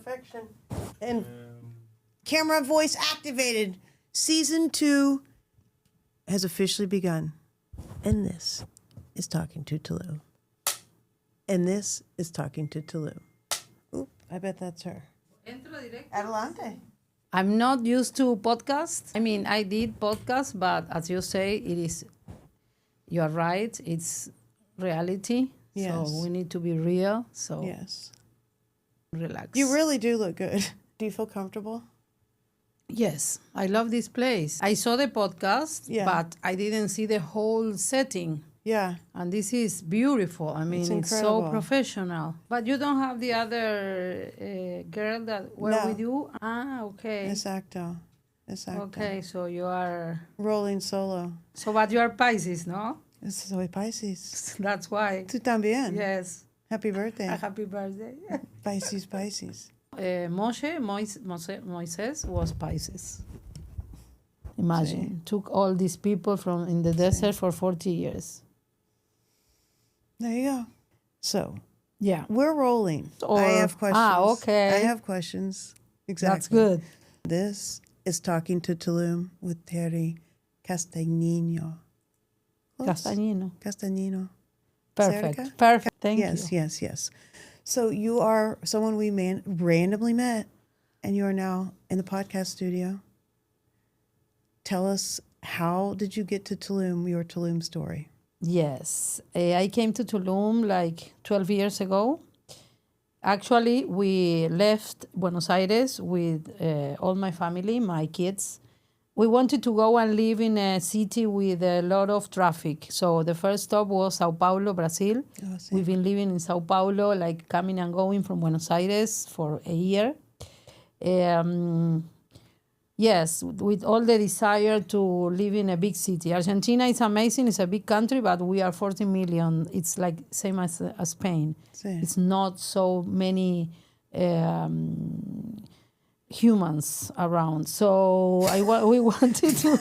Perfection. And camera voice activated. Season 2 has officially begun. And this is Talking to Tulum. And this is Talking to Tulum. Oop, I bet that's her. Adelante. I'm not used to podcasts. I mean, I did podcasts, but as you say, you are right. It's reality. Yes. So we need to be real. So Yes. relax. You really do look good. Do you feel comfortable? Yes, I love this place. I saw the podcast, Yeah. but I didn't see the whole setting. Yeah. And this is beautiful. I mean, it's so incredible. professional. But you don't have the other girl that were No. with you? Ah, okay. Exacto. Okay, so you are... Rolling solo. So, but you are Pisces, no? Soy Pisces. That's why. Tú también. Yes. Happy birthday. A happy birthday. Pisces. Moises was Pisces. Imagine, took all these people from in the desert for 40 years. There you go. So, Yeah. we're rolling. Or- I have questions. okay. I have questions. Exactly. That's good. This is Talking to Tulum with Terry Castagnino. Close? Castagnino. Perfect. Cerca? Perfect. Thank Yes, you. yes. So you are someone we randomly met, and you are now in the podcast studio. Tell us, how did you get to Tulum, your Tulum story? Yes. I came to Tulum like 12 years ago. Actually, we left Buenos Aires with all my family, my kids. We wanted to go and live in a city with a lot of traffic. So the first stop was Sao Paulo, Brazil. Oh, sí. We've been living in Sao Paulo, like coming and going from Buenos Aires for a year. Yes, with all the desire to live in a big city. Argentina is amazing. It's a big country, but we are 40 million. It's like same as Spain. Sí. It's not so many humans around. So we wanted to...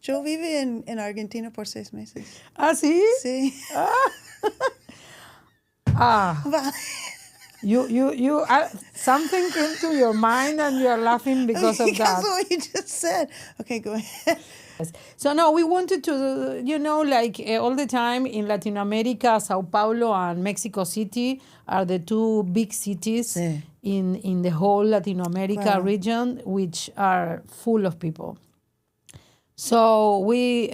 Yo viví en Argentina por 6 meses. ¿Ah, sí? Sí. You something came to your mind and you are laughing because of that. That's what you just said. Okay, go ahead. So no, we wanted to, all the time in Latin America, Sao Paulo and Mexico City are the two big cities Sí. in the whole Latin America Claro. region, which are full of people. So we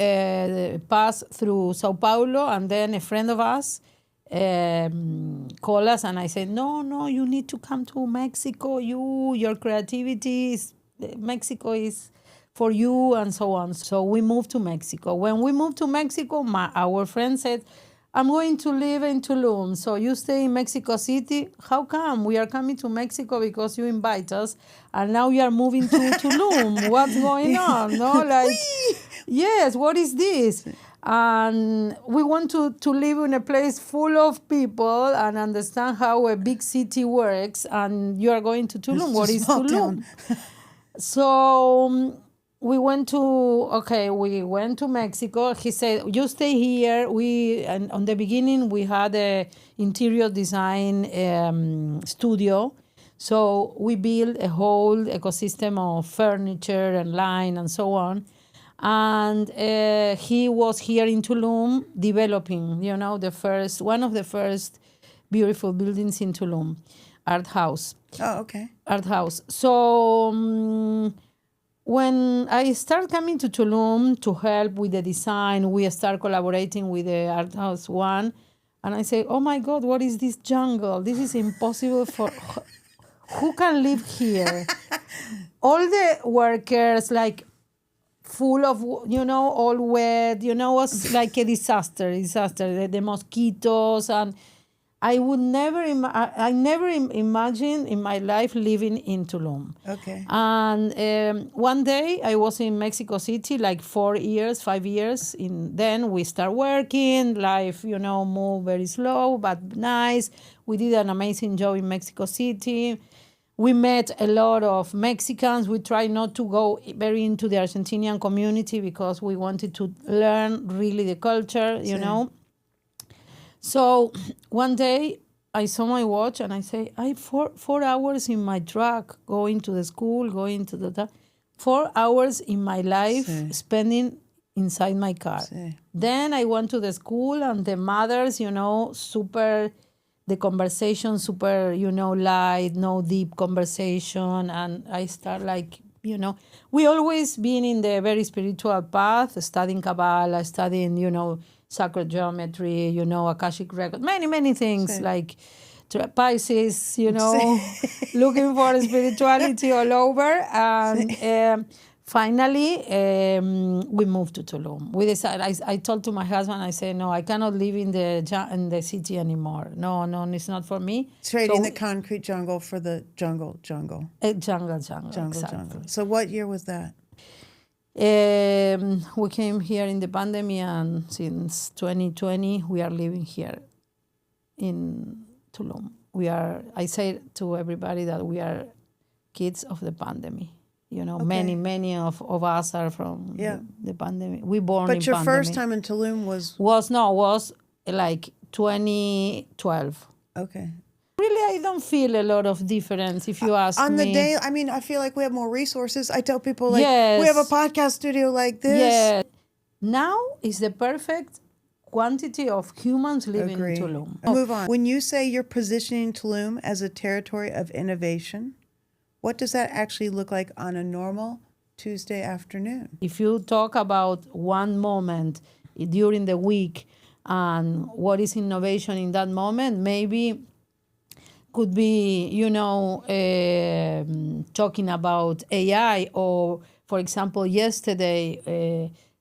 passed through Sao Paulo, and then a friend of us called us, and I said, no, you need to come to Mexico. Your creativity Mexico is for you, and so on. So we moved to Mexico. When we moved to Mexico, our friend said, I'm going to live in Tulum. So you stay in Mexico City. How come? We are coming to Mexico because you invite us, and now you are moving to Tulum. What's going on? No, like, yes, what is this? And we want to live in a place full of people and understand how a big city works. And you are going to Tulum. What is Small Tulum? town. So we went to Mexico. He said, you stay here. And on the beginning, we had a interior design studio. So we built a whole ecosystem of furniture and line and so on. And he was here in Tulum developing, one of the first beautiful buildings in Tulum, art house. Oh, okay. Art house. So when I started coming to Tulum to help with the design, we start collaborating with the Art House One. And I say, oh my God, what is this jungle? This is impossible for... Who can live here? All the workers, like, full of, all wet, was like a disaster. The mosquitoes, and I would never, I never imagined in my life living in Tulum. Okay. And one day I was in Mexico City, like 5 years. Then we start working, life, move very slow, but nice. We did an amazing job in Mexico City. We met a lot of Mexicans. We tried not to go very into the Argentinian community because we wanted to learn really the culture, you know. So one day I saw my watch and I say, I 4 hours in my truck going to the school, going to the 4 hours in my life Sí. spending inside my car. Sí. Then I went to the school and the mothers, super, the conversation super, light, no deep conversation. And I start we always been in the very spiritual path, studying Kabbalah, studying, sacred geometry, Akashic record, many things Sí. like Pisces, looking for spirituality all over. And finally, we moved to Tulum. We decided. I told to my husband, I said, no, I cannot live in the city anymore. No, it's not for me. Trading the concrete jungle for the jungle. Jungle, exactly. So what year was that? We came here in the pandemic, and since 2020, we are living here in Tulum. I say to everybody that we are kids of the pandemic. Okay. Many of us are from the pandemic. We born in But your pandemic. first time in Tulum was was like 2012. okay. Really, I don't feel a lot of difference if you ask On me. the day, I mean, I feel like we have more resources. I tell people, like, Yes. we have a podcast studio like this. Yeah. Now is the perfect quantity of humans living Agree. in Tulum. Move on. When you say you're positioning Tulum as a territory of innovation, what does that actually look like on a normal Tuesday afternoon? If you talk about one moment during the week and what is innovation in that moment, maybe could be, talking about AI, or, for example, yesterday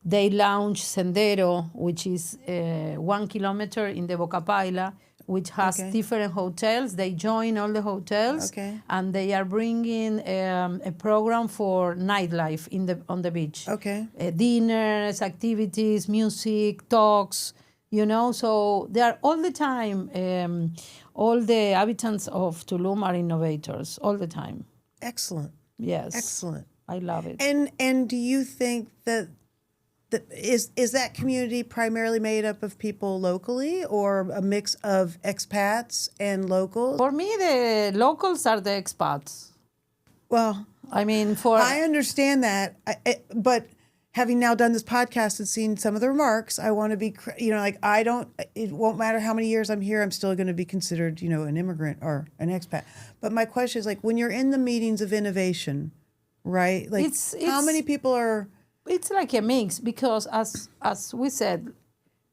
they launched Sendero, which is 1 kilometer in the Boca Paila, which has Okay. different hotels. They join all the hotels, Okay. and they are bringing a program for nightlife on the beach. Okay. Dinners, activities, music, talks. So they are all the time. All the inhabitants of Tulum are innovators all the time. Excellent. Yes, Excellent. I love it. And do you think that is that community primarily made up of people locally, or a mix of expats and locals? For me, the locals are the expats. Well, I mean, I understand that, but having now done this podcast and seen some of the remarks, I want to be, it won't matter how many years I'm here, I'm still going to be considered, an immigrant or an expat. But my question is, like, when you're in the meetings of innovation, right? Like, how many people are... It's like a mix, because as we said,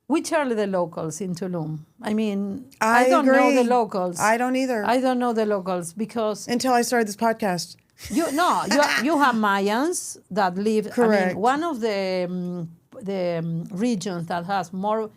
which are the locals in Tulum? I mean, I don't know the locals. I don't either. I don't know the locals because... Until I started this podcast. You have Mayans that live. Correct. I mean, one of the regions that has more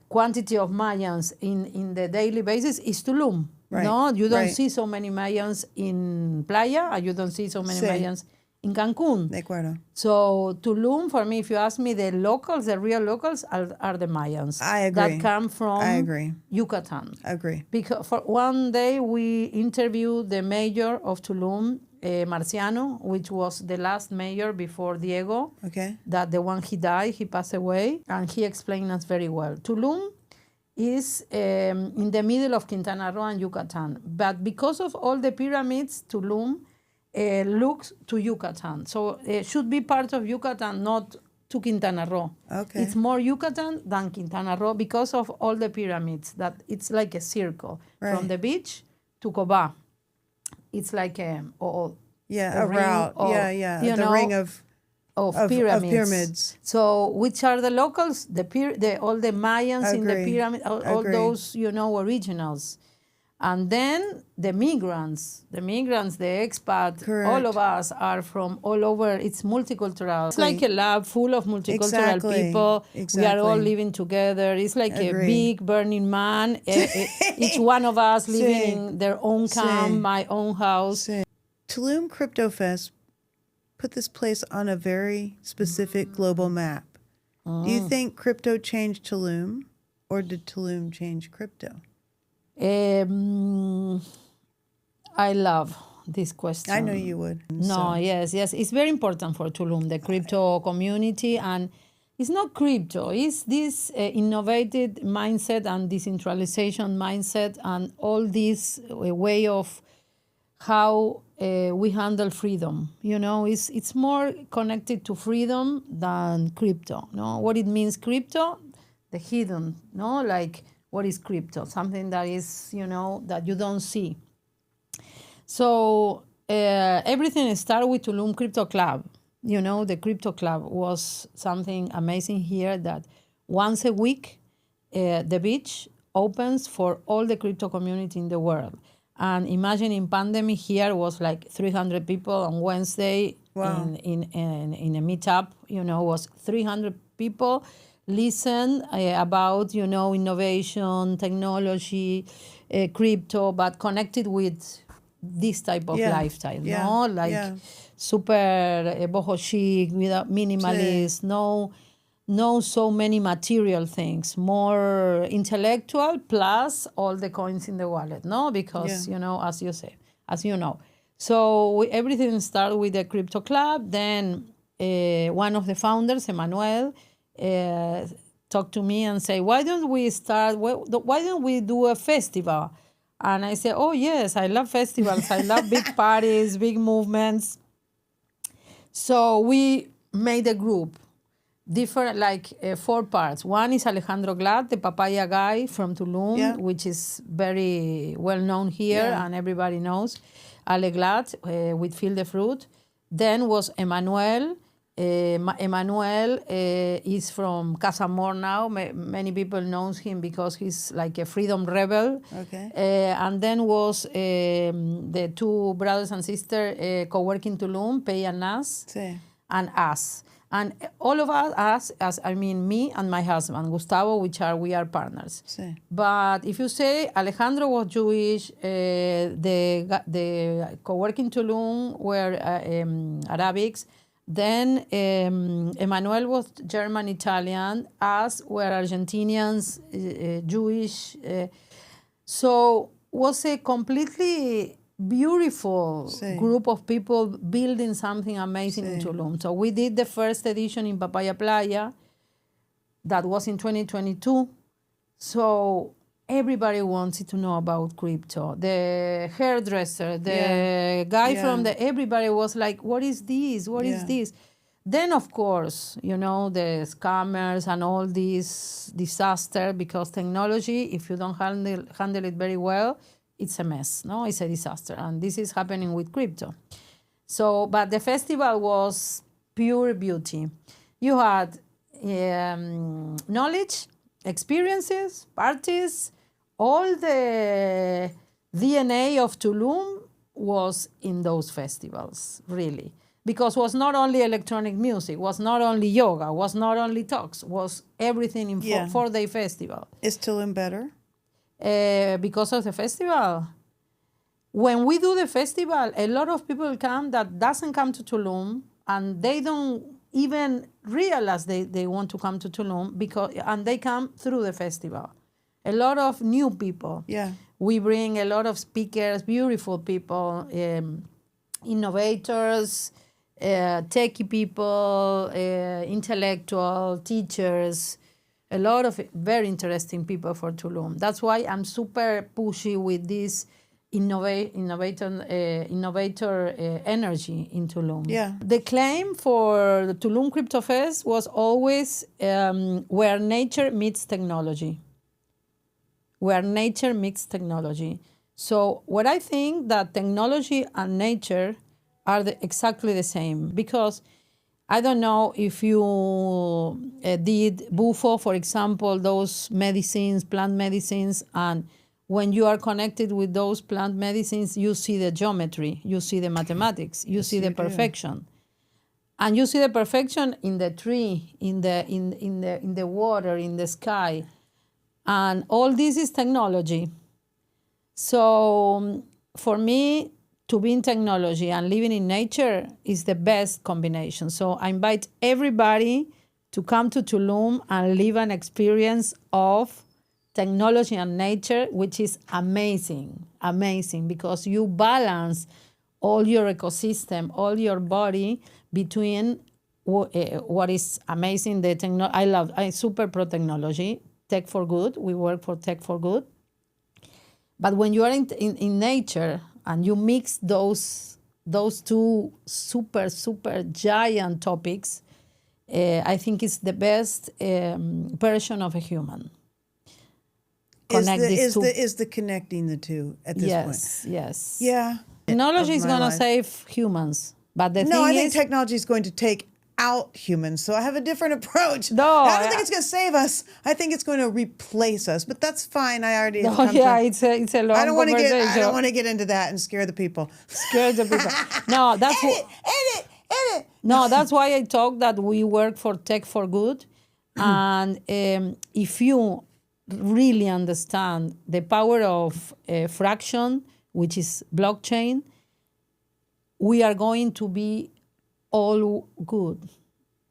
quantity of Mayans in the daily basis is Tulum. Right. No, you don't Right. see so many Mayans in Playa, and you don't see so many Mayans in Cancun. De acuerdo. So Tulum, for me, if you ask me, the locals, the real locals, are the Mayans. I agree. That come from I agree. Yucatan. Agree. Because for one day we interviewed the mayor of Tulum, Marciano, which was the last mayor before Diego. Okay. That the one he died, he passed away, and he explained us very well. Tulum is in the middle of Quintana Roo and Yucatan, but because of all the pyramids, Tulum looks to Yucatan. So it should be part of Yucatan, not to Quintana Roo. Okay. It's more Yucatan than Quintana Roo because of all the pyramids, that it's like a circle. Right. From the beach to Coba. It's like a route. of, The ring of pyramids. So which are the locals? All the Mayans in the Agree. pyramid, all Agree. those, originals. And then the migrants, the expat, Correct. all of us are from all over. It's multicultural. It's like a lab full of multicultural Exactly. people. We are all Exactly. living together. It's like a Agree. big burning man. Each one of us living in their own camp, my own house. Tulum Crypto Fest put this place on a very specific global map. Do you think crypto changed Tulum, or did Tulum change crypto? I love this question. I know you would. No, yes. It's very important for Tulum, the crypto community. And it's not crypto. It's this innovative mindset and decentralization mindset and all this way of how we handle freedom. It's more connected to freedom than crypto. No, what it means crypto, the hidden. No, like what is crypto? Something that is that you don't see. So everything started with Tulum Crypto Club. The Crypto Club was something amazing here that once a week, the beach opens for all the crypto community in the world. And imagine in pandemic here was like 300 people on Wednesday. Wow. in a meetup, was 300 people listen about, innovation, technology, crypto, but connected with this type of lifestyle, no? Like super boho chic, without minimalist, no so many material things, more intellectual plus all the coins in the wallet, no? Because, as you know. So everything started with the Crypto Club. Then one of the founders, Emmanuel, talked to me and say, why don't we do a festival? And I said, oh, yes, I love festivals. I love big parties, big movements. So we made a group, different, like 4 parts. One is Alejandro Glad, the papaya guy from Tulum, which is very well known here and everybody knows. Ale Glad with Feel the Fruit. Then was Emmanuel. Emmanuel is from Casamor now. Many people knows him because he's like a freedom rebel. Okay. And then was the 2 brothers and sisters co-working Tulum, Pei and Nas, and us. And all of us, me and my husband, Gustavo, we are partners. But if you say Alejandro was Jewish, the co-working Tulum were Arabics, then Emmanuel was German, Italian, us were Argentinians, Jewish. So was a completely beautiful group of people building something amazing in Tulum. So we did the first edition in Papaya Playa. That was in 2022. So everybody wanted to know about crypto. The hairdresser, the guy from everybody was like, what is this? What is this? Then, of course, the scammers and all this disaster, because technology, if you don't handle it very well, it's a mess, no? It's a disaster. And this is happening with crypto. So, but the festival was pure beauty. You had knowledge, experiences, parties. All the DNA of Tulum was in those festivals, really. Because it was not only electronic music, was not only yoga, was not only talks, was everything in 4-day festival. Is Tulum better? Because of the festival. When we do the festival, a lot of people come that doesn't come to Tulum, and they don't even realize they want to come to Tulum, and they come through the festival. A lot of new people. Yeah. We bring a lot of speakers, beautiful people, innovators, techie people, intellectual, teachers, a lot of very interesting people for Tulum. That's why I'm super pushy with this innovator energy in Tulum. Yeah. The claim for the Tulum Crypto Fest was always where nature meets technology. Where nature meets technology. So what I think that technology and nature are exactly the same, because I don't know if you did Bufo, for example, those medicines, plant medicines, and when you are connected with those plant medicines, you see the geometry, you see the mathematics, you see the perfection. And you see the perfection in the tree, in the water, in the sky. And all this is technology. So for me, to be in technology and living in nature is the best combination. So I invite everybody to come to Tulum and live an experience of technology and nature, which is amazing, because you balance all your ecosystem, all your body between what is amazing, I super pro technology, tech for good. We work for tech for good. But when you are in nature and you mix those two super giant topics, I think it's the best version of a human. Is the connecting the two at this point? Yes. Yeah. Technology is going to life. save humans, but the No, thing I think is, technology is going to take out humans. So I have a different approach. No, I don't think it's going to save us. I think it's going to replace us. But that's fine. I already have come it's a long I don't want to conversation. get. I don't want to get into that and scare the people. Scare the people. No, that's Edit. No, that's why I talk that we work for tech for good. And if you really understand the power of fraction, which is blockchain, we are going to be all good.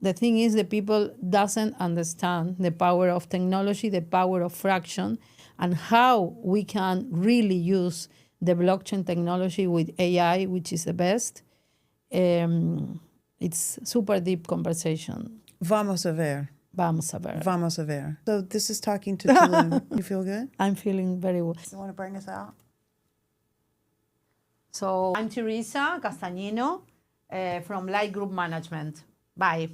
The thing is, the people doesn't understand the power of technology, the power of fraction, and how we can really use the blockchain technology with AI, which is the best. It's super deep conversation. Vamos a ver. Vamos a ver. Vamos a ver. So this is talking to Tulum. You feel good? I'm feeling very well. You want to bring us out? So I'm Teresa Castagnino from Light Group Management. Bye.